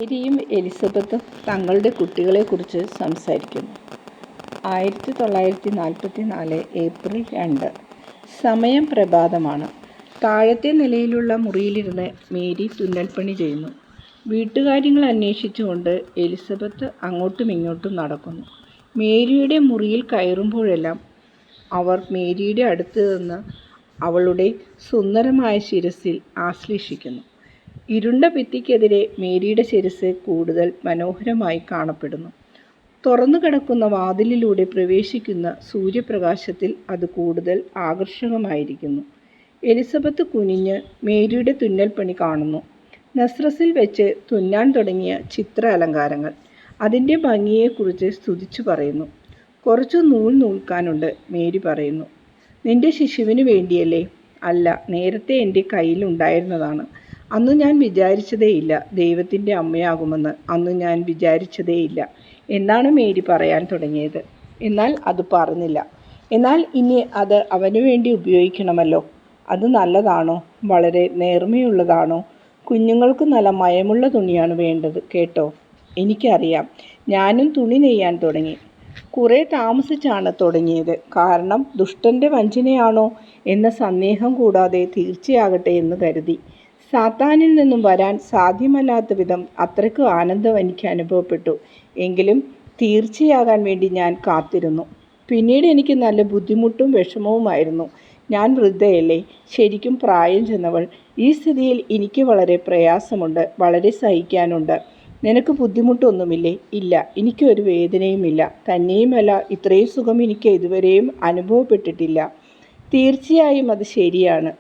മേരിയും എലിസബത്തും തങ്ങളുടെ കുട്ടികളെക്കുറിച്ച് സംസാരിക്കുന്നു. 1944 ഏപ്രിൽ 2. സമയം പ്രഭാതമാണ്. താഴത്തെ നിലയിലുള്ള മുറിയിലിരുന്ന് മേരി തുന്നൽപ്പണി ചെയ്യുന്നു. വീട്ടുകാര്യങ്ങൾ അന്വേഷിച്ചുകൊണ്ട് എലിസബത്ത് അങ്ങോട്ടും ഇങ്ങോട്ടും നടക്കുന്നു. മേരിയുടെ മുറിയിൽ കയറുമ്പോഴെല്ലാം അവർ മേരിയുടെ അടുത്ത് നിന്ന് അവളുടെ സുന്ദരമായ ശിരസിൽ ആശ്ലേഷിക്കുന്നു. ഇരുണ്ട ഭിത്തിക്കെതിരെ മേരിയുടെ ശിരസ് കൂടുതൽ മനോഹരമായി കാണപ്പെടുന്നു. തുറന്നു കിടക്കുന്ന വാതിലിലൂടെ പ്രവേശിക്കുന്ന സൂര്യപ്രകാശത്തിൽ അത് കൂടുതൽ ആകർഷകമായിരിക്കുന്നു. എലിസബത്ത് കുനിഞ്ഞ് മേരിയുടെ തുന്നൽപ്പണി കാണുന്നു. നസ്രസിൽ വെച്ച് തുന്നാൻ തുടങ്ങിയ ചിത്ര അലങ്കാരങ്ങൾ. അതിൻ്റെ ഭംഗിയെക്കുറിച്ച് സ്തുതിച്ചു പറയുന്നു. കുറച്ചു നൂൽ നൂൽക്കാനുണ്ട്, മേരി പറയുന്നു. നിന്റെ ശിശുവിന് വേണ്ടിയല്ലേ? അല്ല, നേരത്തെ എൻ്റെ കയ്യിലുണ്ടായിരുന്നതാണ്. അന്ന് ഞാൻ വിചാരിച്ചതേയില്ല ദൈവത്തിൻ്റെ അമ്മയാകുമെന്ന്. അന്ന് ഞാൻ വിചാരിച്ചതേയില്ല എന്നാണ് മേരി പറയാൻ തുടങ്ങിയത്. എന്നാൽ അത് പറഞ്ഞില്ല. എന്നാൽ ഇനി അത് അവന് വേണ്ടി ഉപയോഗിക്കണമല്ലോ. അത് നല്ലതാണോ? വളരെ നേർമയുള്ളതാണോ? കുഞ്ഞുങ്ങൾക്ക് നല്ല മയമുള്ള തുണിയാണ് വേണ്ടത് കേട്ടോ. എനിക്കറിയാം. ഞാനും തുണി നെയ്യാൻ തുടങ്ങി. കുറേ താമസിച്ചാണ് തുടങ്ങിയത്. കാരണം ദുഷ്ടൻ്റെ വഞ്ചനയാണോ എന്ന സന്ദേഹം കൂടാതെ തീർച്ചയാകട്ടെ എന്ന് കരുതി. സാത്താനിൽ നിന്നും വരാൻ സാധ്യമല്ലാത്ത വിധം അത്രയ്ക്ക് ആനന്ദം എനിക്ക് അനുഭവപ്പെട്ടു. എങ്കിലും തീർച്ചയാകാൻ വേണ്ടി ഞാൻ കാത്തിരുന്നു. പിന്നീട് എനിക്ക് നല്ല ബുദ്ധിമുട്ടും വിഷമവുമായിരുന്നു. ഞാൻ വൃദ്ധയല്ലേ, ശരിക്കും പ്രായം ചെന്നവൾ. ഈ സ്ഥിതിയിൽ എനിക്ക് വളരെ പ്രയാസമുണ്ട്, വളരെ സഹിക്കാനുണ്ട്. നിനക്ക് ബുദ്ധിമുട്ടൊന്നുമില്ലേ? ഇല്ല, എനിക്കൊരു വേദനയുമില്ല. തന്നെയുമല്ല, ഇത്രയും സുഖം എനിക്ക് ഇതുവരെയും അനുഭവപ്പെട്ടിട്ടില്ല. തീർച്ചയായും അത് ശരിയാണ്.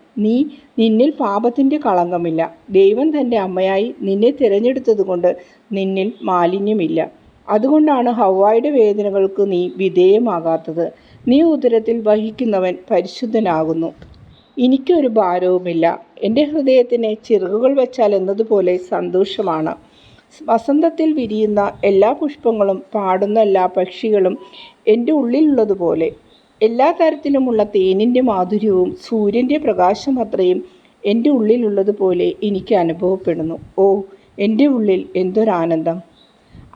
നിന്നിൽ പാപത്തിൻ്റെ കളങ്കമില്ല. ദൈവം തൻ്റെ അമ്മയായി നിന്നെ തിരഞ്ഞെടുത്തതുകൊണ്ട് നിന്നിൽ മാലിന്യമില്ല. അതുകൊണ്ടാണ് ഹവ്വായുടെ വേദനകൾക്ക് നീ വിധേയമാകാത്തത്. നീ ഉദരത്തിൽ വഹിക്കുന്നവൻ പരിശുദ്ധനാകുന്നു. എനിക്കൊരു ഭാരവുമില്ല. എൻ്റെ ഹൃദയത്തിന് ചിറകുകൾ വെച്ചാൽ എന്നതുപോലെ സന്തോഷമാണ്. വസന്തത്തിൽ വിരിയുന്ന എല്ലാ പുഷ്പങ്ങളും പാടുന്ന എല്ലാ പക്ഷികളും എൻ്റെ ഉള്ളിലുള്ളതുപോലെ. എല്ലാ തരത്തിലുമുള്ള തേനിൻ്റെ മാധുര്യവും സൂര്യൻ്റെ പ്രകാശം അത്രയും എൻ്റെ ഉള്ളിലുള്ളതുപോലെ എനിക്ക് അനുഭവപ്പെടുന്നു. ഓ, എൻ്റെ ഉള്ളിൽ എന്തൊരാനന്ദം!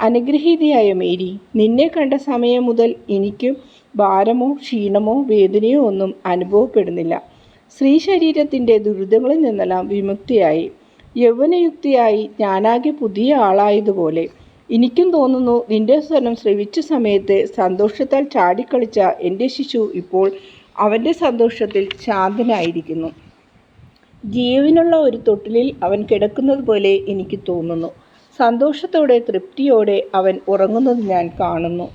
അനുഗ്രഹീതയായ മേരി, നിന്നെ കണ്ട സമയം മുതൽ എനിക്ക് ഭാരമോ ക്ഷീണമോ വേദനയോ ഒന്നും അനുഭവപ്പെടുന്നില്ല. സ്ത്രീ ശരീരത്തിൻ്റെ ദുരിതങ്ങളിൽ നിന്നെല്ലാം വിമുക്തിയായി, യൗവനയുക്തിയായി ഞാനാകെ പുതിയ ആളായതുപോലെ. എനിക്കും തോന്നുന്നു, നിന്റെ സ്വരം ശ്രവിച്ച സമയത്ത് സന്തോഷത്താൽ ചാടിക്കളിച്ച എൻ്റെ ശിശു ഇപ്പോൾ അവൻ്റെ സന്തോഷത്തിൽ ശാന്തനായിരിക്കുന്നു. ജീവനുള്ള ഒരു തൊട്ടിലിൽ അവൻ കിടക്കുന്നത് പോലെ എനിക്ക് തോന്നുന്നു. സന്തോഷത്തോടെ തൃപ്തിയോടെ അവൻ ഉറങ്ങുന്നത് ഞാൻ കാണുന്നു.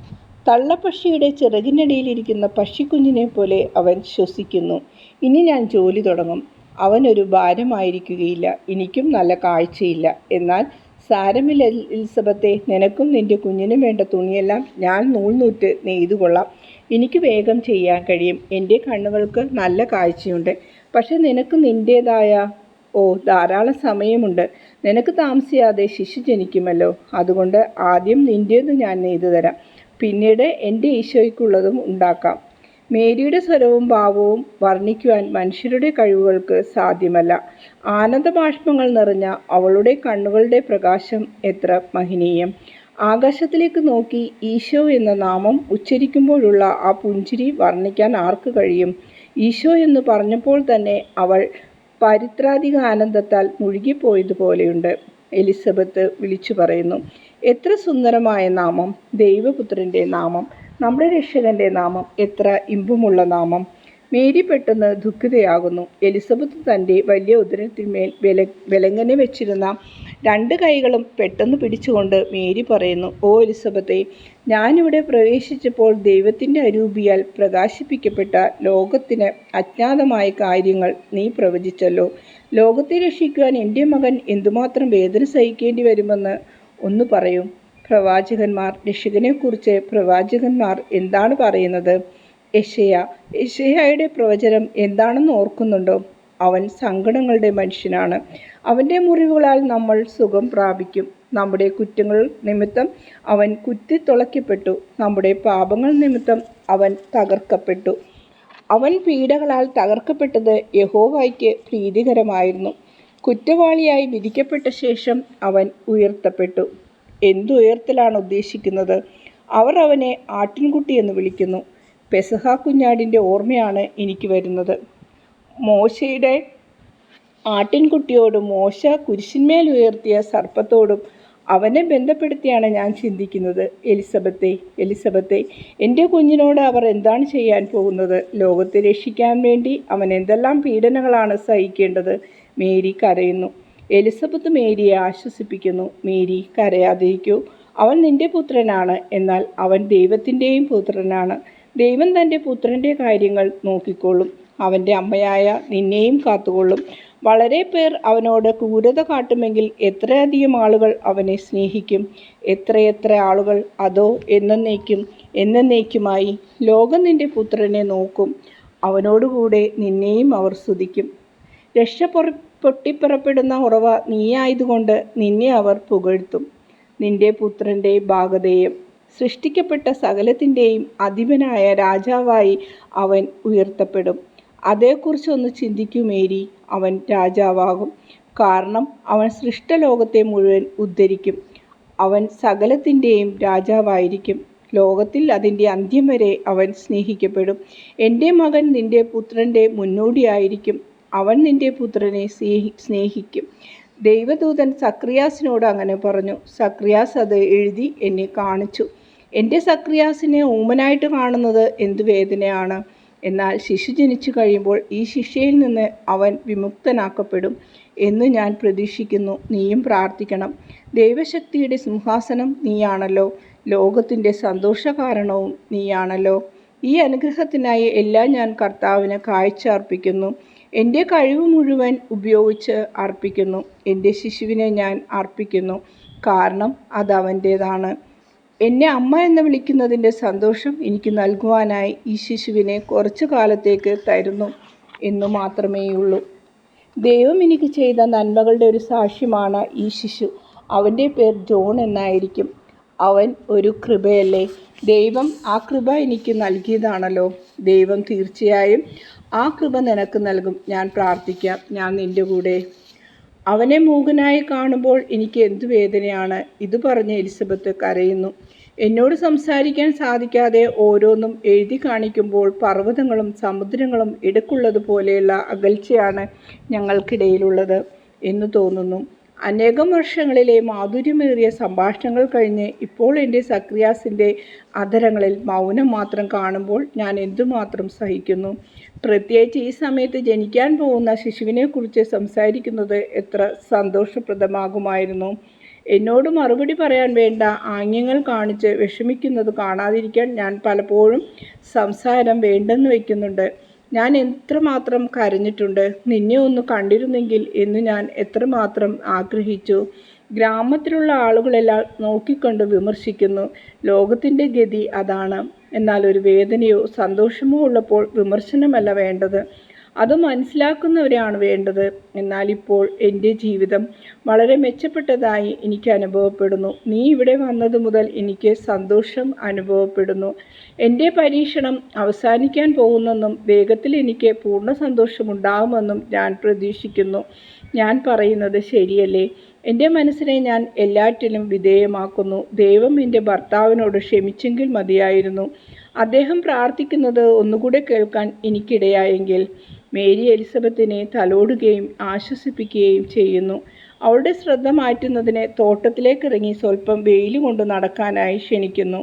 തള്ളപ്പക്ഷിയുടെ ചിറകിനടിയിലിരിക്കുന്ന പക്ഷിക്കുഞ്ഞിനെ പോലെ അവൻ ശ്വസിക്കുന്നു. ഇനി ഞാൻ ജോലി തുടങ്ങും. അവനൊരു ഭാരമായിരിക്കുകയില്ല. എനിക്കും നല്ല കാഴ്ചയില്ല. എന്നാൽ സാരമില്ല എലിസബത്തെ, നിനക്കും നിന്റെ കുഞ്ഞിനും വേണ്ട തുണിയെല്ലാം ഞാൻ നൂൽനൂറ്റ് നെയ്തുകൊള്ളാം. എനിക്ക് വേഗം ചെയ്യാൻ കഴിയും. എൻ്റെ കണ്ണുകൾക്ക് നല്ല കാഴ്ചയുണ്ട്. പക്ഷെ നിനക്ക് നിൻ്റേതായ ധാരാളം സമയമുണ്ട്. നിനക്ക് താമസിയാതെ ശിശു ജനിക്കുമല്ലോ. അതുകൊണ്ട് ആദ്യം നിൻ്റേത് ഞാൻ നെയ്തു തരാം. പിന്നീട് എൻ്റെ ഈശോയ്ക്കുള്ളതും ഉണ്ടാക്കാം. മേരിയുടെ സ്വരവും ഭാവവും വർണ്ണിക്കുവാൻ മനുഷ്യരുടെ കഴിവുകൾക്ക് സാധ്യമല്ല. ആനന്ദബാഷ്പങ്ങൾ നിറഞ്ഞ അവളുടെ കണ്ണുകളുടെ പ്രകാശം എത്ര മഹനീയം! ആകാശത്തിലേക്ക് നോക്കി ഈശോ എന്ന നാമം ഉച്ചരിക്കുമ്പോഴുള്ള ആ പുഞ്ചിരി വർണ്ണിക്കാൻ ആർക്ക് കഴിയും? ഈശോ എന്ന് പറഞ്ഞപ്പോൾ തന്നെ അവൾ പാരിത്രാതിക ആനന്ദത്താൽ മുഴുകിപ്പോയതുപോലെയുണ്ട്. എലിസബത്ത് വിളിച്ചു പറയുന്നു. എത്ര സുന്ദരമായ നാമം! ദൈവപുത്രൻ്റെ നാമം, നമ്മുടെ രക്ഷകൻ്റെ നാമം, എത്ര ഇമ്പമുള്ള നാമം! മേരി പെട്ടെന്ന് ദുഃഖിതയാകുന്നു. എലിസബത്ത് തൻ്റെ വലിയ ഉദരത്തിന്മേൽ വിലങ്ങനെ വെച്ചിരുന്ന 2 കൈകളും പെട്ടെന്ന് പിടിച്ചുകൊണ്ട് മേരി പറയുന്നു. ഓ എലിസബത്തെ, ഞാനിവിടെ പ്രവേശിച്ചപ്പോൾ ദൈവത്തിൻ്റെ അരൂപിയാൽ പ്രകാശിപ്പിക്കപ്പെട്ട ലോകത്തിന് അജ്ഞാതമായ കാര്യങ്ങൾ നീ പ്രവചിച്ചല്ലോ. ലോകത്തെ രക്ഷിക്കുവാൻ എൻ്റെ മകൻ എന്തുമാത്രം വേദന സഹിക്കേണ്ടി വരുമെന്ന് ഒന്ന് പറയൂ. പ്രവാചകന്മാർ, രക്ഷകനെക്കുറിച്ച് പ്രവാചകന്മാർ എന്താണ് പറയുന്നത്? യെശയ്യായുടെ പ്രവചനം എന്താണെന്ന് ഓർക്കുന്നുണ്ടോ? അവൻ സങ്കടങ്ങളുടെ മനുഷ്യനാണ്. അവൻ്റെ മുറിവുകളാൽ നമ്മൾ സുഖം പ്രാപിക്കും. നമ്മുടെ കുറ്റങ്ങൾ നിമിത്തം അവൻ കുത്തിത്തുളയ്ക്കപ്പെട്ടു. നമ്മുടെ പാപങ്ങൾ നിമിത്തം അവൻ തകർക്കപ്പെട്ടു. അവൻ പീഡകളാൽ തകർക്കപ്പെട്ടത് യഹോവയ്ക്ക് പ്രീതികരമായിരുന്നു. കുറ്റവാളിയായി വിധിക്കപ്പെട്ട ശേഷം അവൻ ഉയർത്തപ്പെട്ടു. എന്തുയർത്തലാണ് ഉദ്ദേശിക്കുന്നത്? അവർ അവനെ ആട്ടിൻകുട്ടി എന്ന് വിളിക്കുന്നു. പെസഹ കുഞ്ഞാടിൻ്റെ ഓർമ്മയാണ് എനിക്ക് വരുന്നത്. മോശയുടെ ആട്ടിൻകുട്ടിയോടും മോശ കുരിശിന്മേൽ ഉയർത്തിയ സർപ്പത്തോടും അവനെ ബന്ധപ്പെടുത്തിയാണ് ഞാൻ ചിന്തിക്കുന്നത്. എലിസബത്തെ, എൻ്റെ കുഞ്ഞിനോട് അവർ എന്താണ് ചെയ്യാൻ പോകുന്നത്? ലോകത്തെ രക്ഷിക്കാൻ വേണ്ടി അവൻ എന്തെല്ലാം പീഡനങ്ങളാണ് സഹിക്കേണ്ടത്? മേരി കരയുന്നു. എലിസബത്ത് മേരിയെ ആശ്വസിപ്പിക്കുന്നു. മേരി, കരയാതിരിക്കൂ. അവൻ നിന്റെ പുത്രനാണ്. എന്നാൽ അവൻ ദൈവത്തിൻ്റെയും പുത്രനാണ്. ദൈവം തൻ്റെ പുത്രൻ്റെ കാര്യങ്ങൾ നോക്കിക്കൊള്ളും. അവൻ്റെ അമ്മയായ നിന്നെയും കാത്തുകൊള്ളും. വളരെ പേർ അവനോട് ക്രൂരത കാട്ടുമെങ്കിൽ എത്രയധികം ആളുകൾ അവനെ സ്നേഹിക്കും. എത്രയെത്ര ആളുകൾ അതോ എന്നേക്കുമായി ലോകം നിന്റെ പുത്രനെ നോക്കും. അവനോടുകൂടെ നിന്നെയും അവർ സ്തുതിക്കും. രക്ഷ പൊട്ടിപ്പുറപ്പെടുന്ന ഉറവ നീയായതുകൊണ്ട് നിന്നെ അവർ പുകഴ്ത്തും. നിന്റെ പുത്രൻ്റെ ഭാഗധേയം സൃഷ്ടിക്കപ്പെട്ട സകലത്തിൻ്റെയും അധിപനായ രാജാവായി അവൻ ഉയർത്തപ്പെടും. അതേക്കുറിച്ചൊന്ന് ചിന്തിക്കൂ മേരി. അവൻ രാജാവാകും. കാരണം അവൻ സൃഷ്ടലോകത്തെ മുഴുവൻ ഉദ്ധരിക്കും. അവൻ സകലത്തിൻ്റെയും രാജാവായിരിക്കും. ലോകത്തിൽ അതിൻ്റെ അന്ത്യം വരെ അവൻ സ്നേഹിക്കപ്പെടും. എൻ്റെ മകൻ നിന്റെ പുത്രൻ്റെ മുന്നോടിയായിരിക്കും. അവൻ നിന്റെ പുത്രനെ സ്നേഹിക്കും. ദൈവദൂതൻ സക്രിയാസിനോട് അങ്ങനെ പറഞ്ഞു. സക്രിയാസ് അത് എഴുതി എന്നെ കാണിച്ചു. എൻ്റെ സക്രിയാസിനെ ഊമനായിട്ട് കാണുന്നത് എന്തു വേദനയാണ്! എന്നാൽ ശിശു ജനിച്ചു കഴിയുമ്പോൾ ഈ ശിക്ഷയിൽ നിന്ന് അവൻ വിമുക്തനാക്കപ്പെടും എന്ന് ഞാൻ പ്രതീക്ഷിക്കുന്നു. നീയും പ്രാർത്ഥിക്കണം. ദൈവശക്തിയുടെ സിംഹാസനം നീയാണല്ലോ. ലോകത്തിൻ്റെ സന്തോഷകാരണവും നീയാണല്ലോ. ഈ അനുഗ്രഹത്തിനായി എല്ലാം ഞാൻ കർത്താവിന് കാഴ്ച അർപ്പിക്കുന്നു. എൻ്റെ കഴിവ് മുഴുവൻ ഉപയോഗിച്ച് അർപ്പിക്കുന്നു. എൻ്റെ ശിശുവിനെ ഞാൻ അർപ്പിക്കുന്നു. കാരണം അത് അവൻ്റേതാണ്. എന്നെ അമ്മ എന്ന് വിളിക്കുന്നതിൻ്റെ സന്തോഷം എനിക്ക് നൽകുവാനായി ഈ ശിശുവിനെ കുറച്ചു കാലത്തേക്ക് തരുന്നു എന്നു മാത്രമേയുള്ളൂ. ദൈവം എനിക്ക് ചെയ്ത നന്മകളുടെ ഒരു സാക്ഷ്യമാണ് ഈ ശിശു. അവൻ്റെ പേർ ജോൺ എന്നായിരിക്കും. അവൻ ഒരു കൃപയല്ലേ? ദൈവം ആ കൃപ എനിക്ക് നൽകിയതാണല്ലോ. ദൈവം തീർച്ചയായും ആ കൃപ നിനക്ക് നൽകും. ഞാൻ പ്രാർത്ഥിക്കാം. ഞാൻ നിൻ്റെ കൂടെ. അവനെ മൂകനായി കാണുമ്പോൾ എനിക്ക് എന്തു വേദനയാണ്! ഇത് പറഞ്ഞ് എലിസബത്ത് കരയുന്നു. എന്നോട് സംസാരിക്കാൻ സാധിക്കാതെ ഓരോന്നും എഴുതി കാണിക്കുമ്പോൾ പർവ്വതങ്ങളും സമുദ്രങ്ങളും ഇടയ്ക്കുള്ളതുപോലെയുള്ള അകൽച്ചയാണ് ഞങ്ങൾക്കിടയിലുള്ളത് എന്ന് തോന്നുന്നു. അനേകം വർഷങ്ങളിലെ മാധുര്യമേറിയ സംഭാഷണങ്ങൾ കഴിഞ്ഞ് ഇപ്പോൾ എൻ്റെ സക്രിയാസിൻ്റെ അധരങ്ങളിൽ മൗനം മാത്രം കാണുമ്പോൾ ഞാൻ എന്തുമാത്രം സഹിക്കുന്നു. പ്രത്യേകിച്ച് ഈ സമയത്ത് ജനിക്കാൻ പോകുന്ന ശിശുവിനെക്കുറിച്ച് സംസാരിക്കുന്നത് എത്ര സന്തോഷപ്രദമാകുമായിരുന്നു. എന്നോട് മറുപടി പറയാൻ വേണ്ട ആംഗ്യങ്ങൾ കാണിച്ച് വിഷമിക്കുന്നത് കാണാതിരിക്കാൻ ഞാൻ പലപ്പോഴും സംസാരം വേണ്ടെന്ന് വയ്ക്കുന്നുണ്ട്. ഞാൻ എത്രമാത്രം കരഞ്ഞിട്ടുണ്ട്. നിന്നെ ഒന്ന് കണ്ടിരുന്നെങ്കിൽ എന്ന് ഞാൻ എത്രമാത്രം ആഗ്രഹിച്ചു. ഗ്രാമത്തിലുള്ള ആളുകളെല്ലാം നോക്കിക്കൊണ്ട് വിമർശിക്കുന്നു. ലോകത്തിൻ്റെ ഗതി അതാണ്. എന്നാൽ ഒരു വേദനയോ സന്തോഷമോ ഉള്ളപ്പോൾ വിമർശനമല്ല വേണ്ടത്, അത് മനസ്സിലാക്കുന്നവരെയാണ് വേണ്ടത്. എന്നാൽ ഇപ്പോൾ എൻ്റെ ജീവിതം വളരെ മെച്ചപ്പെട്ടതായി എനിക്ക് അനുഭവപ്പെടുന്നു. നീ ഇവിടെ വന്നത് മുതൽ എനിക്ക് സന്തോഷം അനുഭവപ്പെടുന്നു. എൻ്റെ പരീക്ഷണം അവസാനിക്കാൻ പോകുന്നെന്നും വേഗത്തിൽ എനിക്ക് പൂർണ്ണ സന്തോഷമുണ്ടാകുമെന്നും ഞാൻ പ്രതീക്ഷിക്കുന്നു. ഞാൻ പറയുന്നത് ശരിയല്ലേ? എൻ്റെ മനസ്സിനെ ഞാൻ എല്ലാറ്റിലും വിധേയമാക്കുന്നു. ദൈവം എൻ്റെ ഭർത്താവിനോട് ക്ഷമിച്ചെങ്കിൽ മതിയായിരുന്നു. അദ്ദേഹം പ്രാർത്ഥിക്കുന്നത് ഒന്നുകൂടെ കേൾക്കാൻ എനിക്കിടയായെങ്കിൽ. മേരി എലിസബത്തിനെ തലോടുകയും ആശ്വസിപ്പിക്കുകയും ചെയ്യുന്നു. അവളുടെ ശ്രദ്ധ മാറ്റുന്നതിന് തോട്ടത്തിലേക്കിറങ്ങി സ്വല്പം വെയിൽ കൊണ്ട് നടക്കാനായി ക്ഷണിക്കുന്നു.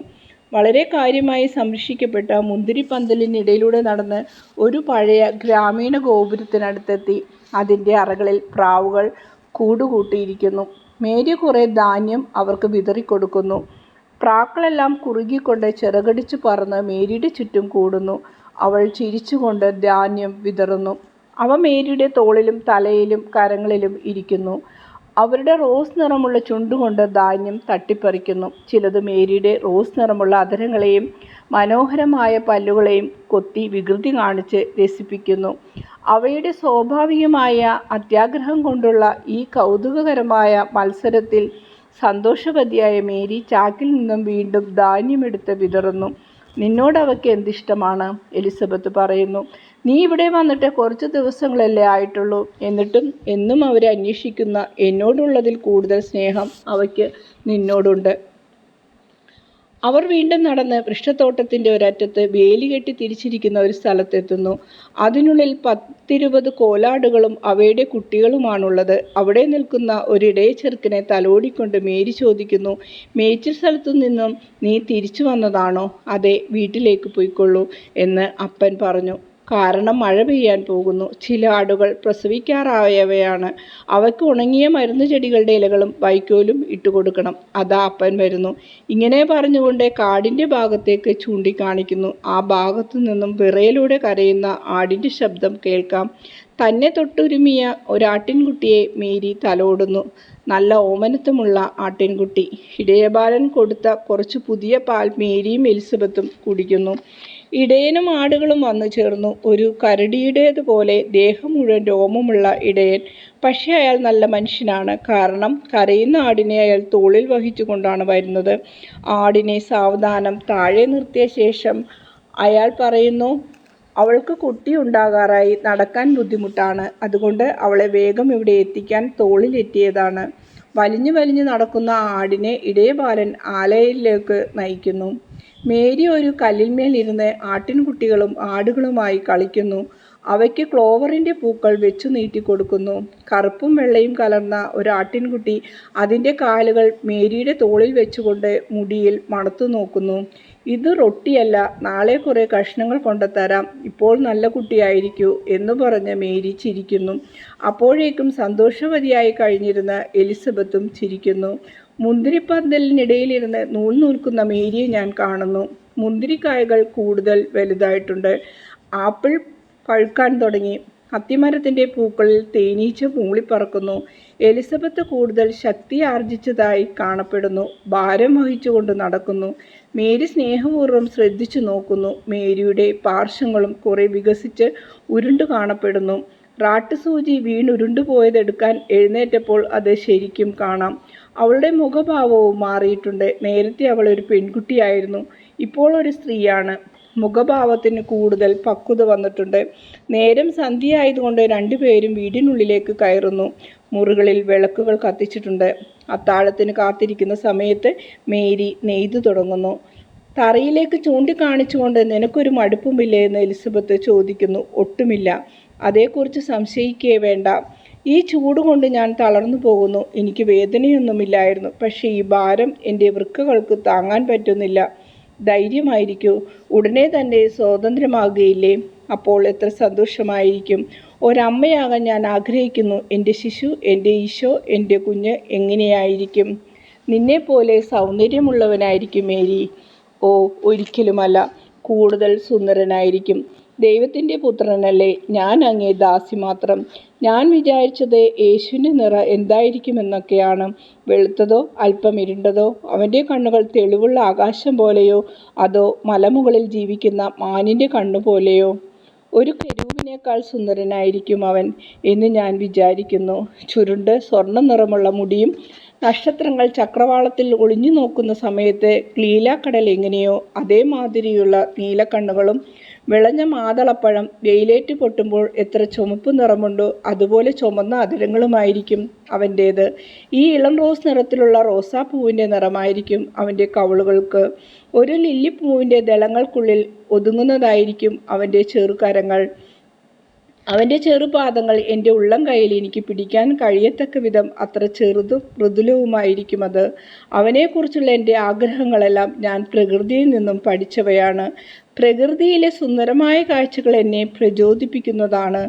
വളരെ കാര്യമായി സംരക്ഷിക്കപ്പെട്ട മുന്തിരിപ്പന്തലിനിടയിലൂടെ നടന്ന് ഒരു പഴയ ഗ്രാമീണ ഗോപുരത്തിനടുത്തെത്തി. അതിൻ്റെ അറകളിൽ പ്രാവുകൾ കൂടുകൂട്ടിയിരിക്കുന്നു. മേരി കുറേ ധാന്യം അവർക്ക് വിതറിക്കൊടുക്കുന്നു. പ്രാക്കളെല്ലാം കുറുകിക്കൊണ്ട് ചിറകടിച്ചു പറന്ന് മേരിയുടെ ചുറ്റും കൂടുന്നു. അവൾ ചിരിച്ചുകൊണ്ട് ധാന്യം വിതറുന്നു. അവ മേരിയുടെ തോളിലും തലയിലും കരങ്ങളിലും ഇരിക്കുന്നു. അവരുടെ റോസ് നിറമുള്ള ചുണ്ടുകൊണ്ട് ധാന്യം തട്ടിപ്പറിക്കുന്നു. ചിലത് മേരിയുടെ റോസ് നിറമുള്ള അധരങ്ങളെയും മനോഹരമായ പല്ലുകളെയും കൊത്തി വികൃതി കാണിച്ച് രസിപ്പിക്കുന്നു. അവയുടെ സ്വാഭാവികമായ അത്യാഗ്രഹം കൊണ്ടുള്ള ഈ കൗതുകകരമായ മത്സരത്തിൽ സന്തോഷവതിയായ മേരി ചാക്കിൽ നിന്നും വീണ്ടും ധാന്യമെടുത്ത് വിതറുന്നു. നിന്നോട് അവയ്ക്ക് എന്തിഷ്ടമാണ്? എലിസബത്ത് പറയുന്നു. നീ ഇവിടെ വന്നിട്ട് കുറച്ച് ദിവസങ്ങളല്ലേ ആയിട്ടുള്ളൂ. എന്നിട്ടും എന്നും അവരെ അന്വേഷിക്കുന്ന എന്നോടുള്ളതിൽ കൂടുതൽ സ്നേഹം അവയ്ക്ക് നിന്നോടുണ്ട്. അവർ വീണ്ടും നടന്ന് വൃക്ഷത്തോട്ടത്തിൻ്റെ ഒരറ്റത്ത് വേലി കെട്ടി തിരിച്ചിരിക്കുന്ന ഒരു സ്ഥലത്തെത്തുന്നു. അതിനുള്ളിൽ 10-20 കോലാടുകളും അവയുടെ കുട്ടികളുമാണുള്ളത്. അവിടെ നിൽക്കുന്ന ഒരിടയ ചെറുക്കനെ തലോടിക്കൊണ്ട് മേരി ചോദിക്കുന്നു, മേച്ചിൽ സ്ഥലത്തു നിന്നും നീ തിരിച്ചു വന്നതാണോ? അതെ, വീട്ടിലേക്ക് പോയിക്കൊള്ളൂ എന്ന് അപ്പൻ പറഞ്ഞു. കാരണം മഴ പെയ്യാൻ പോകുന്നു. ചില ആടുകൾ പ്രസവിക്കാറായവയാണ്. അവയ്ക്ക് ഉണങ്ങിയ മരുന്ന് ചെടികളുടെ ഇലകളും വൈക്കോലും ഇട്ടുകൊടുക്കണം. അതാ അപ്പൻ വരുന്നു. ഇങ്ങനെ പറഞ്ഞുകൊണ്ട് കാടിൻ്റെ ഭാഗത്തേക്ക് ചൂണ്ടിക്കാണിക്കുന്നു. ആ ഭാഗത്തു നിന്നും വിറയലോടെ കരയുന്ന ആടിൻ്റെ ശബ്ദം കേൾക്കാം. തന്നെ തൊട്ടുരുമിയ ഒരാട്ടിൻകുട്ടിയെ മേരി തലോടുന്നു. നല്ല ഓമനത്വമുള്ള ആട്ടിൻകുട്ടി. ഇടയബാലൻ കൊടുത്ത കുറച്ച് പുതിയ പാൽ മേരിയും എലിസബത്തും കുടിക്കുന്നു. ഇടയനും ആടുകളും വന്നു ചേർന്നു. ഒരു കരടിയുടേതുപോലെ ദേഹം മുഴുവൻ രോമമുള്ള ഇടയൻ. പക്ഷേ അയാൾ നല്ല മനുഷ്യനാണ്. കാരണം കരയുന്ന ആടിനെ അയാൾ തോളിൽ വഹിച്ചുകൊണ്ടാണ് വരുന്നത്. ആടിനെ സാവധാനം താഴെ നിർത്തിയ ശേഷം അയാൾ പറയുന്നു, അവൾക്ക് കുട്ടി ഉണ്ടാകാറായി, നടക്കാൻ ബുദ്ധിമുട്ടാണ്. അതുകൊണ്ട് അവളെ വേഗം ഇവിടെ എത്തിക്കാൻ തോളിലെത്തിയതാണ്. വലിഞ്ഞു വലിഞ്ഞു നടക്കുന്ന ആടിനെ ഇടയബാലൻ ആലയിലേക്ക് നയിക്കുന്നു. മേരി ഒരു കല്ലിന്മേൽ ഇരുന്ന് ആട്ടിൻകുട്ടികളും ആടുകളുമായി കളിക്കുന്നു. അവയ്ക്ക് ക്ലോവറിൻ്റെ പൂക്കൾ വെച്ചു നീട്ടിക്കൊടുക്കുന്നു. കറുപ്പും വെള്ളയും കലർന്ന ഒരു ആട്ടിൻകുട്ടി അതിൻ്റെ കാലുകൾ മേരിയുടെ തോളിൽ വെച്ചുകൊണ്ട് മുടിയിൽ മണത്തു നോക്കുന്നു. ഇത് റൊട്ടിയല്ല, നാളെ കുറേ കഷ്ണങ്ങൾ കൊണ്ടുതരാം, ഇപ്പോൾ നല്ല കുട്ടിയായിരിക്കൂ എന്ന് പറഞ്ഞ് മേരി ചിരിക്കുന്നു. അപ്പോഴേക്കും സന്തോഷവതിയായി കഴിഞ്ഞിരുന്ന എലിസബത്തും ചിരിക്കുന്നു. മുന്തിരിപ്പന്തലിനിടയിലിരുന്ന് നൂൽ നൂൽക്കുന്ന മേരിയെ ഞാൻ കാണുന്നു. മുന്തിരിക്കായകൾ കൂടുതൽ വലുതായിട്ടുണ്ട്. ആപ്പിൾ പഴുക്കാൻ തുടങ്ങി. അത്തിമരത്തിൻ്റെ പൂക്കളിൽ തേനീച്ച മൂളിപ്പറക്കുന്നു. എലിസബത്ത് കൂടുതൽ ശക്തി ആർജിച്ചതായി കാണപ്പെടുന്നു. ഭാരം വഹിച്ചുകൊണ്ട് നടക്കുന്നു. മേരി സ്നേഹപൂർവ്വം ശ്രദ്ധിച്ചു നോക്കുന്നു. മേരിയുടെ പാർശ്വങ്ങളും കുറെ വികസിച്ച് ഉരുണ്ടു കാണപ്പെടുന്നു. റാട്ടുസൂചി വീണുരുണ്ടുപോയതെടുക്കാൻ എഴുന്നേറ്റപ്പോൾ അത് ശരിക്കും കാണാം. അവളുടെ മുഖഭാവവും മാറിയിട്ടുണ്ട്. നേരത്തെ അവൾ ഒരു പെൺകുട്ടിയായിരുന്നു, ഇപ്പോൾ ഒരു സ്ത്രീയാണ്. മുഖഭാവത്തിന് കൂടുതൽ പക്വത വന്നിട്ടുണ്ട്. നേരം സന്ധ്യയായതുകൊണ്ട് രണ്ടുപേരും വീടിനുള്ളിലേക്ക് കയറുന്നു. മുറികളിൽ വിളക്കുകൾ കത്തിച്ചിട്ടുണ്ട്. അത്താഴത്തിന് കാത്തിരിക്കുന്ന സമയത്ത് മേരി നെയ്തു തുടങ്ങുന്നു. തറയിലേക്ക് ചൂണ്ടിക്കാണിച്ചുകൊണ്ട് നിനക്കൊരു മടുപ്പുമില്ലേ എന്ന് എലിസബത്ത് ചോദിക്കുന്നു. ഒട്ടുമില്ല. അതേക്കുറിച്ച് സംശയിക്കേ വേണ്ട. ഈ ചൂട് കൊണ്ട് ഞാൻ തളർന്നു പോകുന്നു. എനിക്ക് വേദനയൊന്നുമില്ലായിരുന്നു, പക്ഷേ ഈ ഭാരം എൻ്റെ വൃക്കകൾക്ക് താങ്ങാൻ പറ്റുന്നില്ല. ധൈര്യമായിരിക്കൂ, ഉടനെ തന്നെ സ്വാതന്ത്ര്യമാകുകയില്ലേ? അപ്പോൾ എത്ര സന്തോഷമായിരിക്കും. ഒരമ്മയാകാൻ ഞാൻ ആഗ്രഹിക്കുന്നു. എൻ്റെ ശിശു, എൻ്റെ ഈശോ, എൻ്റെ കുഞ്ഞ് എങ്ങനെയായിരിക്കും? നിന്നെപ്പോലെ സൗന്ദര്യമുള്ളവനായിരിക്കും മേരി? ഓ, ഒരിക്കലുമല്ല. കൂടുതൽ സുന്ദരനായിരിക്കും. ദൈവത്തിൻ്റെ പുത്രനല്ലേ? ഞാൻ അങ്ങേ ദാസി മാത്രം. ഞാൻ വിചാരിച്ചത് യേശുവിൻ്റെ നിറം എന്തായിരിക്കുമെന്നൊക്കെയാണ്. വെളുത്തതോ അല്പം ഇരുണ്ടതോ? അവൻ്റെ കണ്ണുകൾ തെളിവുള്ള ആകാശം പോലെയോ അതോ മലമുകളിൽ ജീവിക്കുന്ന മാനിൻ്റെ കണ്ണുപോലെയോ? ഒരു കെരൂബിനേക്കാൾ സുന്ദരനായിരിക്കും അവൻ എന്ന് ഞാൻ വിചാരിക്കുന്നു. ചുരുണ്ട് സ്വർണ്ണ നിറമുള്ള മുടിയും നക്ഷത്രങ്ങൾ ചക്രവാളത്തിൽ ഒളിഞ്ഞു നോക്കുന്ന സമയത്ത് ലീലാക്കടൽ എങ്ങനെയോ അതേമാതിരിയുള്ള നീലക്കണ്ണുകളും വിളഞ്ഞ മാതളപ്പഴം വെയിലേറ്റ് പൊട്ടുമ്പോൾ എത്ര ചുമപ്പ് നിറമുണ്ടോ അതുപോലെ ചുമന്ന അതിരങ്ങളുമായിരിക്കും അവൻ്റേത്. ഈ ഇളം റോസ് നിറത്തിലുള്ള റോസാപ്പൂവിൻ്റെ നിറമായിരിക്കും അവൻ്റെ കവിളുകൾക്ക്. ഒരു ലില്ലിപ്പൂവിൻ്റെ ദളങ്ങൾക്കുള്ളിൽ ഒതുങ്ങുന്നതായിരിക്കും അവൻ്റെ ചെറുകരങ്ങൾ. അവൻ്റെ ചെറുപാദങ്ങൾ എൻ്റെ ഉള്ളം കൈയിൽ എനിക്ക് പിടിക്കാൻ കഴിയത്തക്ക വിധം അത്ര ചെറുതും മൃദുലവുമായിരിക്കും അത്. അവനെക്കുറിച്ചുള്ള എൻ്റെ ആഗ്രഹങ്ങളെല്ലാം ഞാൻ പ്രകൃതിയിൽ നിന്നും പഠിച്ചവയാണ്. പ്രകൃതിയിലെ സുന്ദരമായ കാഴ്ചകൾ എന്നെ പ്രചോദിപ്പിക്കുന്നതാണ്.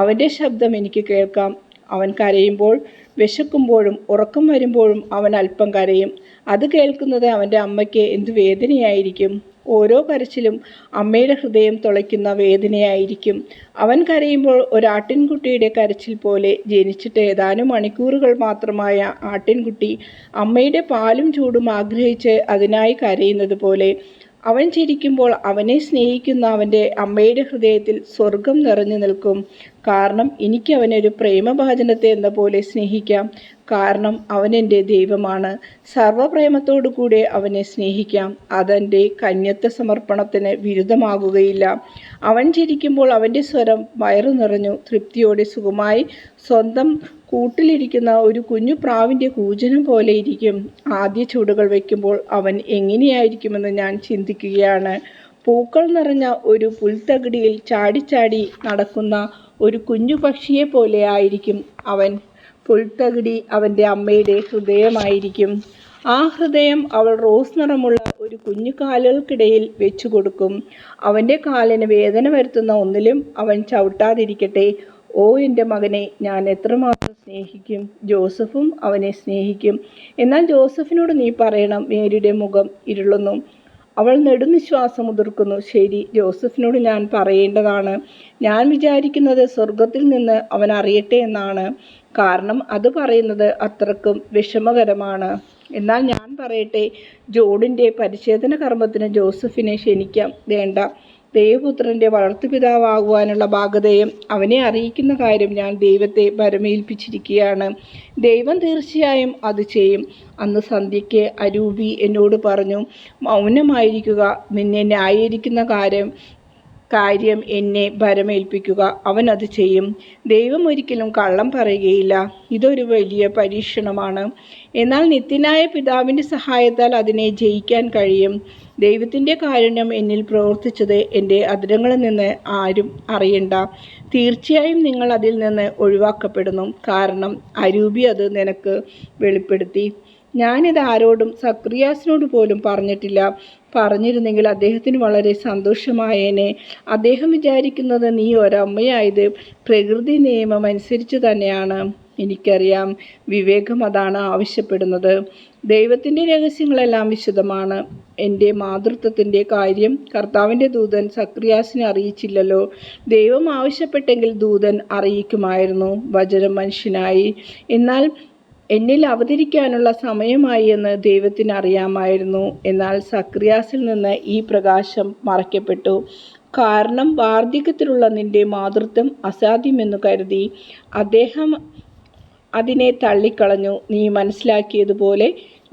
അവൻ്റെ ശബ്ദം എനിക്ക് കേൾക്കാം. അവൻ കരയുമ്പോൾ, വിശക്കുമ്പോഴും ഉറക്കം വരുമ്പോഴും അവൻ അല്പം കരയും. അത് കേൾക്കുന്നത് അവൻ്റെ അമ്മയ്ക്ക് എന്ത് വേദനയായിരിക്കും! ഓരോ കരച്ചിലും അമ്മയുടെ ഹൃദയം തുളയ്ക്കുന്ന വേദനയായിരിക്കും. അവൻ കരയുമ്പോൾ ഒരാട്ടിൻകുട്ടിയുടെ കരച്ചിൽ പോലെ. ജനിച്ചിട്ട് ഏതാനും മണിക്കൂറുകൾ മാത്രമായ ആട്ടിൻകുട്ടി അമ്മയുടെ പാലും ചൂടും ആഗ്രഹിച്ച് അതിനായി കരയുന്നത് പോലെ. അവൻ ചിരിക്കുമ്പോൾ അവനെ സ്നേഹിക്കുന്ന അവൻ്റെ അമ്മയുടെ ഹൃദയത്തിൽ സ്വർഗം നിറഞ്ഞു നിൽക്കും. കാരണം എനിക്ക് അവനെ ഒരു പ്രേമഭാജനത്തെ എന്ന പോലെ സ്നേഹിക്കാം. കാരണം അവൻ എൻ്റെ ദൈവമാണ്. സർവപ്രേമത്തോടു കൂടെ അവനെ സ്നേഹിക്കാം. അതെൻ്റെ കന്യത്വ സമർപ്പണത്തിന് വിരുദ്ധമാകുകയില്ല. അവൻ ചിരിക്കുമ്പോൾ അവൻ്റെ സ്വരം വയറു നിറഞ്ഞു തൃപ്തിയോടെ സുഖമായി സ്വന്തം കൂട്ടിലിരിക്കുന്ന ഒരു കുഞ്ഞു പ്രാവിൻ്റെ കൂജനം പോലെ ഇരിക്കും. ആദ്യ ചുവടുകൾ വയ്ക്കുമ്പോൾ അവൻ എങ്ങനെയായിരിക്കുമെന്ന് ഞാൻ ചിന്തിക്കുകയാണ്. പൂക്കൾ നിറഞ്ഞ ഒരു പുൽത്തകിടിയിൽ ചാടിച്ചാടി നടക്കുന്ന ഒരു കുഞ്ഞു പക്ഷിയെ പോലെ ആയിരിക്കും അവൻ. പുൽത്തകിടി അവൻ്റെ അമ്മയുടെ ഹൃദയമായിരിക്കും. ആ ഹൃദയം അവൾ റോസ് നിറമുള്ള ഒരു കുഞ്ഞു കാലുകൾക്കിടയിൽ വെച്ചു കൊടുക്കും. അവൻ്റെ കാലിന് വേദന വരുത്തുന്ന ഒന്നിലും അവൻ ചവിട്ടാതിരിക്കട്ടെ. ഓ എൻ്റെ മകനെ ഞാൻ എത്രമാത്രം സ്നേഹിക്കും. ജോസഫും അവനെ സ്നേഹിക്കും. എന്നാൽ ജോസഫിനോട് നീ പറയണം. മേരിയുടെ മുഖം ഇരുളുന്നു. അവൾ നെടുനിശ്വാസം ഉതിർക്കുന്നു. ശരി, ജോസഫിനോട് ഞാൻ പറയേണ്ടതാണ്. ഞാൻ വിചാരിക്കുന്നത് സ്വർഗത്തിൽ നിന്ന് അവൻ അറിയട്ടെ എന്നാണ്. കാരണം അത് പറയുന്നത് അത്രക്കും വിഷമകരമാണ്. എന്നാൽ ഞാൻ പറയട്ടെ, ജോണിൻ്റെ പരിച്ഛേദന കർമ്മത്തിന് ജോസഫിനെ ക്ഷണിക്കാം. വേണ്ട, ദൈവപുത്രൻ്റെ വളർത്തുപിതാവാകുവാനുള്ള ഭാഗധേയം അവനെ അറിയിക്കുന്ന കാര്യം ഞാൻ ദൈവത്തെ ഭരമേൽപ്പിച്ചിരിക്കുകയാണ്. ദൈവം തീർച്ചയായും അത് ചെയ്യും. അന്ന് സന്ധ്യയ്ക്ക് അരൂപി എന്നോട് പറഞ്ഞു, മൗനമായിരിക്കുക, നിന്നെ ന്യായീകരിക്കുന്ന കാര്യം എന്നെ ഭരമേൽപ്പിക്കുക. അവൻ അത് ചെയ്യും. ദൈവം ഒരിക്കലും കള്ളം പറയുകയില്ല. ഇതൊരു വലിയ പരീക്ഷണമാണ്. എന്നാൽ നിത്യനായ പിതാവിൻ്റെ സഹായത്താൽ അതിനെ ജയിക്കാൻ കഴിയും. ദൈവത്തിൻ്റെ കാരുണ്യം എന്നിൽ പ്രവർത്തിച്ചത് എൻ്റെ അധരങ്ങളിൽ നിന്ന് ആരും അറിയണ്ട. തീർച്ചയായും നിങ്ങൾ അതിൽ നിന്ന് ഒഴിവാക്കപ്പെടുന്നു. കാരണം അരൂപി അത് നിനക്ക് വെളിപ്പെടുത്തി. ഞാനിത് ആരോടും സക്രിയാസിനോട് പോലും പറഞ്ഞിട്ടില്ല. പറഞ്ഞിരുന്നെങ്കിൽ അദ്ദേഹത്തിന് വളരെ സന്തോഷമായേനെ. അദ്ദേഹം വിചാരിക്കുന്നത് നീ ഒരമ്മയായത് പ്രകൃതി നിയമം അനുസരിച്ച് തന്നെയാണ്. എനിക്കറിയാം, വിവേകം അതാണ് ആവശ്യപ്പെടുന്നത്. ദൈവത്തിൻ്റെ രഹസ്യങ്ങളെല്ലാം വിശദമാണ്. എൻ്റെ മാതൃത്വത്തിൻ്റെ കാര്യം കർത്താവിൻ്റെ ദൂതൻ സക്രിയാസിനെ അറിയിച്ചില്ലല്ലോ. ദൈവം ആവശ്യപ്പെട്ടെങ്കിൽ ദൂതൻ അറിയിക്കുമായിരുന്നു. വചനം മനുഷ്യനായി. എന്നാൽ എന്നിൽ അവതരിക്കാനുള്ള സമയമായി എന്ന് ദൈവത്തിന് അറിയാമായിരുന്നു. എന്നാൽ സക്രിയാസിൽ നിന്ന് ഈ പ്രകാശം മറയ്ക്കപ്പെട്ടു. കാരണം വാർദ്ധക്യത്തിലുള്ള നിന്റെ മാതൃത്വം അസാധ്യമെന്നു കരുതി അദ്ദേഹം അതിനെ തള്ളിക്കളഞ്ഞു. നീ മനസ്സിലാക്കിയതുപോലെ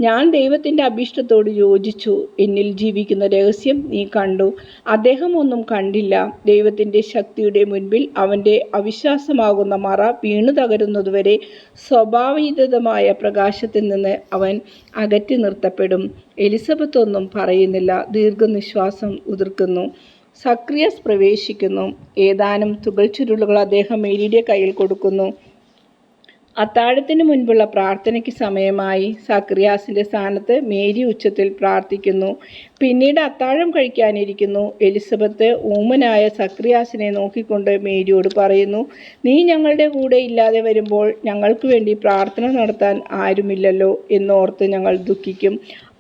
ഞാൻ ദൈവത്തിൻ്റെ അഭീഷ്ടത്തോട് യോജിച്ചു. എന്നിൽ ജീവിക്കുന്ന രഹസ്യം നീ കണ്ടു. അദ്ദേഹം ഒന്നും കണ്ടില്ല. ദൈവത്തിൻ്റെ ശക്തിയുടെ മുൻപിൽ അവൻ്റെ അവിശ്വാസമാകുന്ന മറ വീണു തകരുന്നതുവരെ സ്വഭാവയുതമായ പ്രകാശത്തിൽ നിന്ന് അവൻ അകറ്റി നിർത്തപ്പെടും. എലിസബത്ത് ഒന്നും പറയുന്നില്ല. ദീർഘനിശ്വാസം ഉതിർക്കുന്നു. സക്രിയാസ് പ്രവേശിക്കുന്നു. ഏതാനും തുകൽ ചുരുളുകൾ അദ്ദേഹം മേരിയുടെ കയ്യിൽ കൊടുക്കുന്നു. അത്താഴത്തിന് മുൻപുള്ള പ്രാർത്ഥനയ്ക്ക് സമയമായി. സക്രിയാസിൻ്റെ സ്ഥാനത്ത് മേരി ഉച്ചത്തിൽ പ്രാർത്ഥിക്കുന്നു. പിന്നീട് അത്താഴം കഴിക്കാനിരിക്കുന്നു. എലിസബത്ത് ഊമനായ സക്രിയാസിനെ നോക്കിക്കൊണ്ട് മേരിയോട് പറയുന്നു, നീ ഞങ്ങളുടെ കൂടെ ഇല്ലാതെ വരുമ്പോൾ ഞങ്ങൾക്ക് വേണ്ടി പ്രാർത്ഥന നടത്താൻ ആരുമില്ലല്ലോ എന്നോർത്ത് ഞങ്ങൾ ദുഃഖിക്കും.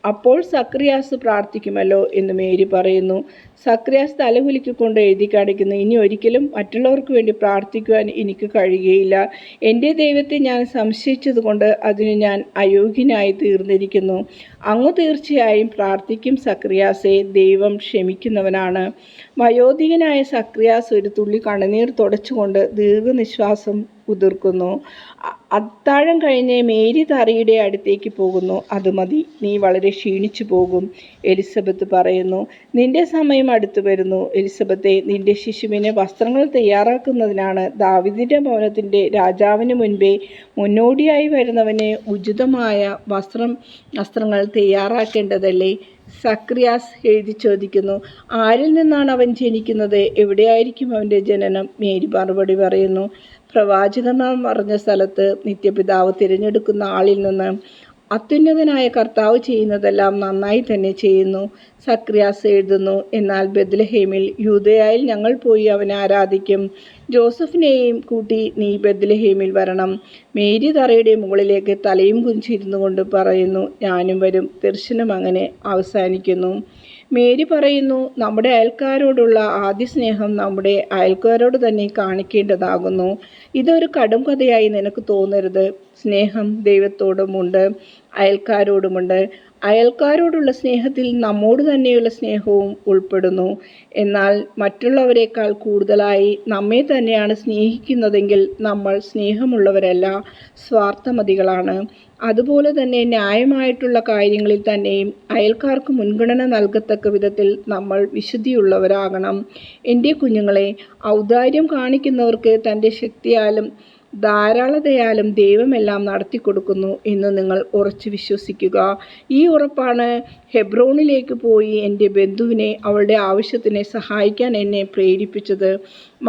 അപ്പോൾ സക്രിയാസ് പ്രാർത്ഥിക്കുമല്ലോ എന്ന് മേരി പറയുന്നു. സക്രിയാസ് തലകുലുക്കിക്കൊണ്ട് എഴുതി കാണിക്കുന്നു, ഇനി ഒരിക്കലും മറ്റുള്ളവർക്ക് വേണ്ടി പ്രാർത്ഥിക്കുവാൻ എനിക്ക് കഴിയുകയില്ല. എൻ്റെ ദൈവത്തെ ഞാൻ സംശയിച്ചതുകൊണ്ട് അതിന് ഞാൻ അയോഗ്യനായി തീർന്നിരിക്കുന്നു. അങ്ങ് തീർച്ചയായും പ്രാർത്ഥിക്കും സക്രിയാസെ. ദൈവം ക്ഷമിക്കുന്നവനാണ്. വയോധികനായ സക്രിയാസ് ഒരു തുള്ളി കണ്ണുനീർ തുടച്ചുകൊണ്ട് ദീർഘനിശ്വാസം ഉതിർക്കുന്നു. അത്താഴം കഴിഞ്ഞ് മേരി തറയുടെ അടുത്തേക്ക് പോകുന്നു. അത് മതി, നീ വളരെ ക്ഷീണിച്ചു പോകും, എലിസബത്ത് പറയുന്നു. നിന്റെ സമയം അടുത്തു വരുന്നു. എലിസബത്തെ, നിന്റെ ശിശുവിന് വസ്ത്രങ്ങൾ തയ്യാറാക്കുന്നതിനാണ് ദാവീദിന്റെ ഭവനത്തിൻ്റെ രാജാവിന് മുൻപേ മുന്നോടിയായി വരുന്നവന് ഉചിതമായ വസ്ത്രങ്ങൾ തയ്യാറാക്കേണ്ടതല്ലേ? സക്രിയാസ് എഴുതി ചോദിക്കുന്നു. ആരിൽ നിന്നാണ് അവൻ ജനിക്കുന്നത്? എവിടെയായിരിക്കും അവൻ്റെ ജനനം? മേരി മറുപടി പറയുന്നു, പ്രവാചകന്മാർ പറഞ്ഞ സ്ഥലത്ത് നിത്യപിതാവ് തിരഞ്ഞെടുക്കുന്ന ആളിൽ നിന്ന്. അത്യുന്നതനായ കർത്താവ് ചെയ്യുന്നതെല്ലാം നന്നായി തന്നെ ചെയ്യുന്നു. സക്രിയാസ് എഴുതുന്നു. എന്നാൽ ബെത്ലഹേമിൽ യൂദയായിൽ ഞങ്ങൾ പോയി അവനെ ആരാധിക്കും. ജോസഫിനെയും കൂട്ടി നീ ബെത്ലഹേമിൽ വരണം. മേരി തറയുടെ മുകളിലേക്ക് തലയും കുനിച്ചിരുന്നു കൊണ്ട് പറയുന്നു, ഞാനും വരും. ദർശനം അങ്ങനെ അവസാനിക്കുന്നു. മേരി പറയുന്നു, നമ്മുടെ അയൽക്കാരോടുള്ള ആദ്യ സ്നേഹം നമ്മുടെ അയൽക്കാരോട് തന്നെ കാണിക്കേണ്ടതാകുന്നു. ഇതൊരു കടും കഥയായി നിനക്ക് തോന്നരുത്. സ്നേഹം ദൈവത്തോടുമുണ്ട്. അയൽക്കാരോടുമുണ്ട്. അയൽക്കാരോടുള്ള സ്നേഹത്തിൽ നമ്മോട് തന്നെയുള്ള സ്നേഹവും ഉൾപ്പെടുന്നു. എന്നാൽ മറ്റുള്ളവരെക്കാൾ കൂടുതലായി നമ്മെ തന്നെയാണ് സ്നേഹിക്കുന്നതെങ്കിൽ നമ്മൾ സ്നേഹമുള്ളവരല്ല, സ്വാർത്ഥമതികളാണ്. അതുപോലെ തന്നെ ന്യായമായിട്ടുള്ള കാര്യങ്ങളിൽ തന്നെയും അയൽക്കാർക്ക് മുൻഗണന നൽകത്തക്ക വിധത്തിൽ നമ്മൾ വിശുദ്ധിയുള്ളവരാകണം. എൻ്റെ കുഞ്ഞുങ്ങളെ, ഔദാര്യം കാണിക്കുന്നവർക്ക് തൻ്റെ ശക്തിയാലും ധാരാളതയാലും ദൈവമെല്ലാം നടത്തിക്കൊടുക്കുന്നു എന്ന് നിങ്ങൾ ഉറച്ചു വിശ്വസിക്കുക. ഈ ഉറപ്പാണ് ഹെബ്രോനിലേക്ക് പോയി എൻ്റെ ബന്ധുവിനെ അവളുടെ ആവശ്യത്തിന് സഹായിക്കാൻ എന്നെ പ്രേരിപ്പിച്ചത്.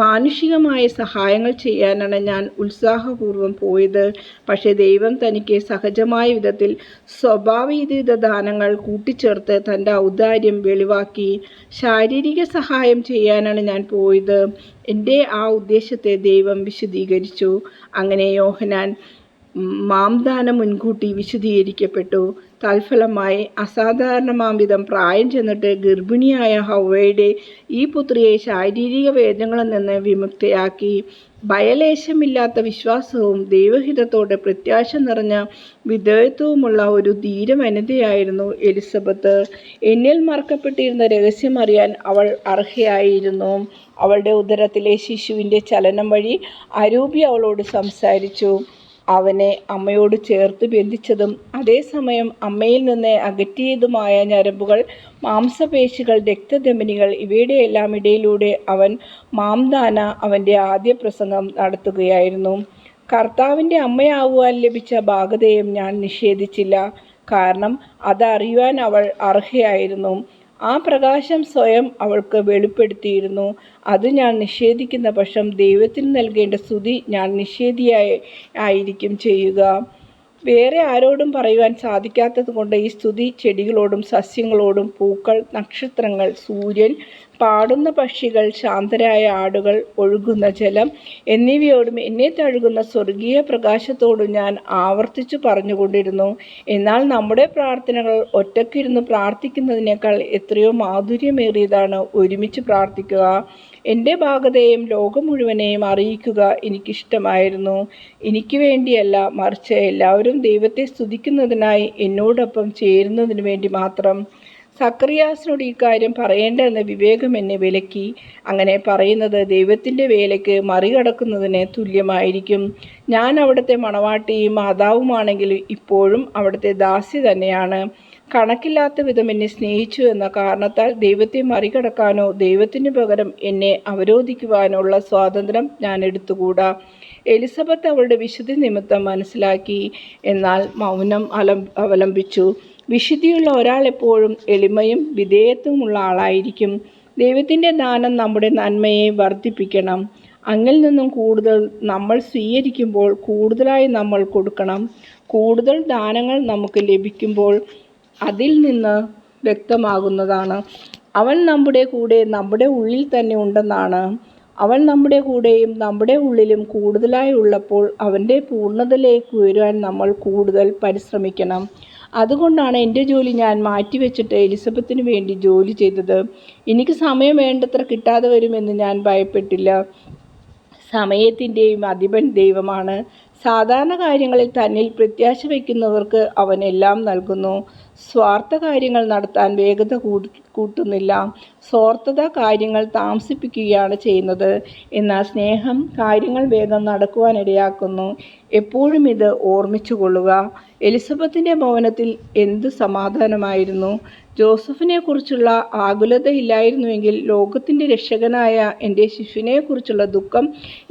മാനുഷികമായ സഹായങ്ങൾ ചെയ്യാനാണ് ഞാൻ ഉത്സാഹപൂർവ്വം പോയത്. പക്ഷേ ദൈവം തനിക്ക് സഹജമായ വിധത്തിൽ സ്വഭാവീതിത ദാനങ്ങൾ കൂട്ടിച്ചേർത്ത് തൻ്റെ ഔദാര്യം വെളിവാക്കി. ശാരീരിക സഹായം ചെയ്യാനാണ് ഞാൻ പോയത്. എൻ്റെ ആ ഉദ്ദേശത്തെ ദൈവം വിശദീകരിച്ചു. അങ്ങനെ യോഹന്നാൻ മാംദാനം മുൻകൂട്ടി വിശദീകരിക്കപ്പെട്ടു. തൽഫലമായി അസാധാരണമാംവിധം പ്രായം ചെന്നിട്ട് ഗർഭിണിയായ ഹവ്വയുടെ ഈ പുത്രിയെ ശാരീരിക വേദനകളിൽ നിന്ന് വിമുക്തയാക്കി. ഭയലേശമില്ലാത്ത വിശ്വാസവും ദൈവഹിതത്തോടെ പ്രത്യാശ നിറഞ്ഞ വിധേയത്വവുമുള്ള ഒരു ധീരവനിതയായിരുന്നു എലിസബത്ത്. എന്നിൽ മറക്കപ്പെട്ടിരുന്ന രഹസ്യം അറിയാൻ അവൾ അർഹയായിരുന്നു. അവളുടെ ഉദരത്തിലെ ശിശുവിൻ്റെ ചലനം വഴി അരൂപി അവളോട് സംസാരിച്ചു. അവനെ അമ്മയോട് ചേർത്ത് ബന്ധിച്ചതും അതേസമയം അമ്മയിൽ നിന്ന് അകറ്റിയതുമായ ഞരമ്പുകൾ, മാംസപേശികൾ, രക്തധമനികൾ ഇവയുടെയെല്ലാം ഇടയിലൂടെ അവൻ മാംദാന അവൻ്റെ ആദ്യ പ്രസംഗം നടത്തുകയായിരുന്നു. കർത്താവിൻ്റെ അമ്മയാവുവാൻ ലഭിച്ച ഭാഗധേയം ഞാൻ നിഷേധിച്ചില്ല. കാരണം അതറിയുവാൻ അവൾ അർഹയായിരുന്നു. ആ പ്രകാശം സ്വയം അവൾക്ക് വെളിപ്പെടുത്തിയിരുന്നു. അത് ഞാൻ നിഷേധിക്കുന്ന പക്ഷം ദൈവത്തിന് നൽകേണ്ട സ്തുതി ഞാൻ നിഷേധിയായിരിക്കും ചെയ്യുക. വേറെ ആരോടും പറയുവാൻ സാധിക്കാത്തതുകൊണ്ട് ഈ സ്തുതി ചെടികളോടും സസ്യങ്ങളോടും പൂക്കൾ, നക്ഷത്രങ്ങൾ, സൂര്യൻ, പാടുന്ന പക്ഷികൾ, ശാന്തരായ ആടുകൾ, ഒഴുകുന്ന ജലം എന്നിവയോടും എന്നെ തഴുകുന്ന സ്വർഗീയ പ്രകാശത്തോടും ഞാൻ ആവർത്തിച്ചു പറഞ്ഞുകൊണ്ടിരുന്നു. എന്നാൽ നമ്മുടെ പ്രാർത്ഥനകൾ ഒറ്റയ്ക്കിരുന്ന് പ്രാർത്ഥിക്കുന്നതിനേക്കാൾ എത്രയോ മാധുര്യമേറിയതാണ് ഒരുമിച്ച് പ്രാർത്ഥിക്കുക. എൻ്റെ ഭാഗധേയം ലോകം മുഴുവനെയും അറിയിക്കുക എനിക്കിഷ്ടമായിരുന്നു. എനിക്ക് വേണ്ടിയല്ല, മറിച്ച് എല്ലാവരും ദൈവത്തെ സ്തുതിക്കുന്നതിനായി എന്നോടൊപ്പം ചേരുന്നതിനു വേണ്ടി മാത്രം. സക്കറിയാസിനോട് ഈ കാര്യം പറയേണ്ടെന്ന് വിവേകം എന്നെ വിലക്കി. അങ്ങനെ പറയുന്നത് ദൈവത്തിൻ്റെ വേലയ്ക്ക് മറികടക്കുന്നതിന് തുല്യമായിരിക്കും. ഞാൻ അവിടുത്തെ മണവാട്ടിയും മാതാവുമാണെങ്കിൽ ഇപ്പോഴും അവിടുത്തെ ദാസി തന്നെയാണ്. കണക്കില്ലാത്ത വിധം എന്നെ സ്നേഹിച്ചു എന്ന കാരണത്താൽ ദൈവത്തെ മറികടക്കാനോ ദൈവത്തിന് പകരം എന്നെ അവരോധിക്കുവാനോ ഉള്ള സ്വാതന്ത്ര്യം ഞാൻ എടുത്തുകൂടാ. എലിസബത്ത് അവളുടെ വിശുദ്ധി നിമിത്തം മനസ്സിലാക്കി, എന്നാൽ മൗനം അവലംബിച്ചു. വിശുദ്ധിയുള്ള ഒരാൾ എപ്പോഴും എളിമയും വിധേയത്വമുള്ള ആളായിരിക്കും. ദൈവത്തിൻ്റെ ദാനം നമ്മുടെ നന്മയെ വർദ്ധിപ്പിക്കണം. അങ്ങിൽ നിന്നും കൂടുതൽ നമ്മൾ സ്വീകരിക്കുമ്പോൾ കൂടുതലായി നമ്മൾ കൊടുക്കണം. കൂടുതൽ ദാനങ്ങൾ നമുക്ക് ലഭിക്കുമ്പോൾ അതിൽ നിന്ന് വ്യക്തമാകുന്നതാണ് അവൻ നമ്മുടെ കൂടെ നമ്മുടെ ഉള്ളിൽ തന്നെ ഉണ്ടെന്നാണ്. അവൻ നമ്മുടെ കൂടെയും നമ്മുടെ ഉള്ളിലും കൂടുതലായി ഉള്ളപ്പോൾ അവൻ്റെ പൂർണ്ണതയിലേക്ക് ഉയരാൻ നമ്മൾ കൂടുതൽ പരിശ്രമിക്കണം. അതുകൊണ്ടാണ് എൻ്റെ ജോലി ഞാൻ മാറ്റിവെച്ചിട്ട് എലിസബത്തിന് വേണ്ടി ജോലി ചെയ്തത്. എനിക്ക് സമയം വേണ്ടത്ര കിട്ടാതെ വരുമെന്ന് ഞാൻ ഭയപ്പെട്ടില്ല. സമയത്തിൻ്റെയും അധിപൻ ദൈവമാണ്. സാധാരണ കാര്യങ്ങളിൽ തന്നിൽ പ്രത്യാശ വയ്ക്കുന്നവർക്ക് അവൻ എല്ലാം നൽകുന്നു. സ്വാർത്ഥ കാര്യങ്ങൾ നടത്താൻ വേഗത കൂട്ടുന്നില്ല. സ്വാർത്ഥത കാര്യങ്ങൾ താമസിപ്പിക്കുകയാണ് ചെയ്യുന്നത്. എന്നാൽ സ്നേഹം കാര്യങ്ങൾ വേഗം നടക്കുവാനിടയാക്കുന്നു. എപ്പോഴും ഇത് ഓർമ്മിച്ചു കൊള്ളുക. എലിസബത്തിൻ്റെ ഭവനത്തിൽ എന്ത് സമാധാനമായിരുന്നു! ജോസഫിനെക്കുറിച്ചുള്ള ആകുലതയില്ലായിരുന്നുവെങ്കിൽ, ലോകത്തിൻ്റെ രക്ഷകനായ എൻ്റെ ശിശുവിനെക്കുറിച്ചുള്ള ദുഃഖം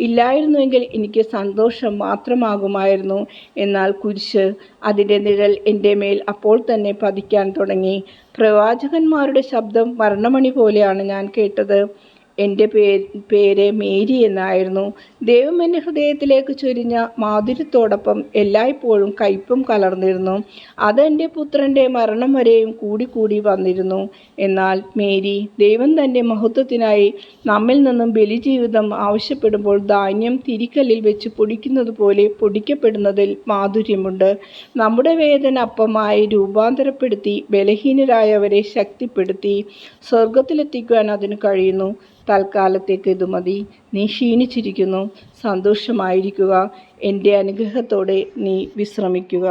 ഇല്ലായിരുന്നുവെങ്കിൽ എനിക്ക് സന്തോഷം മാത്രമാകുമായിരുന്നു. എന്നാൽ കുരിശ്, അതിൻ്റെ നിഴൽ എൻ്റെ മേൽ അപ്പോൾ തന്നെ പതിക്കാൻ തുടങ്ങി. പ്രവാചകന്മാരുടെ ശബ്ദം മരണമണി പോലെയാണ് ഞാൻ കേട്ടത്. എൻ്റെ പേര് മേരി എന്നായിരുന്നു. ദൈവം എൻ്റെ ഹൃദയത്തിലേക്ക് ചൊരിഞ്ഞ മാധുര്യത്തോടൊപ്പം എല്ലായ്പ്പോഴും കയ്പും കലർന്നിരുന്നു. അത് എൻ്റെ പുത്രൻ്റെ മരണം വരെയും കൂടി വന്നിരുന്നു. എന്നാൽ മേരി, ദൈവം തൻ്റെ മഹത്വത്തിനായി നമ്മിൽ നിന്നും ബലിജീവിതം ആവശ്യപ്പെടുമ്പോൾ ധാന്യം തിരിക്കല്ലിൽ വെച്ച് പൊടിക്കുന്നത് പോലെ പൊടിക്കപ്പെടുന്നതിൽ മാധുര്യമുണ്ട്. നമ്മുടെ വേദന അപ്പമായി രൂപാന്തരപ്പെടുത്തി ബലഹീനരായവരെ ശക്തിപ്പെടുത്തി സ്വർഗത്തിലെത്തിക്കുവാൻ അതിന് കഴിയുന്നു. തൽക്കാലത്തേക്ക് ഇത് മതി. നീ ക്ഷീണിച്ചിരിക്കുന്നു. സന്തോഷമായിരിക്കുക. എൻ്റെ അനുഗ്രഹത്തോടെ നീ വിശ്രമിക്കുക.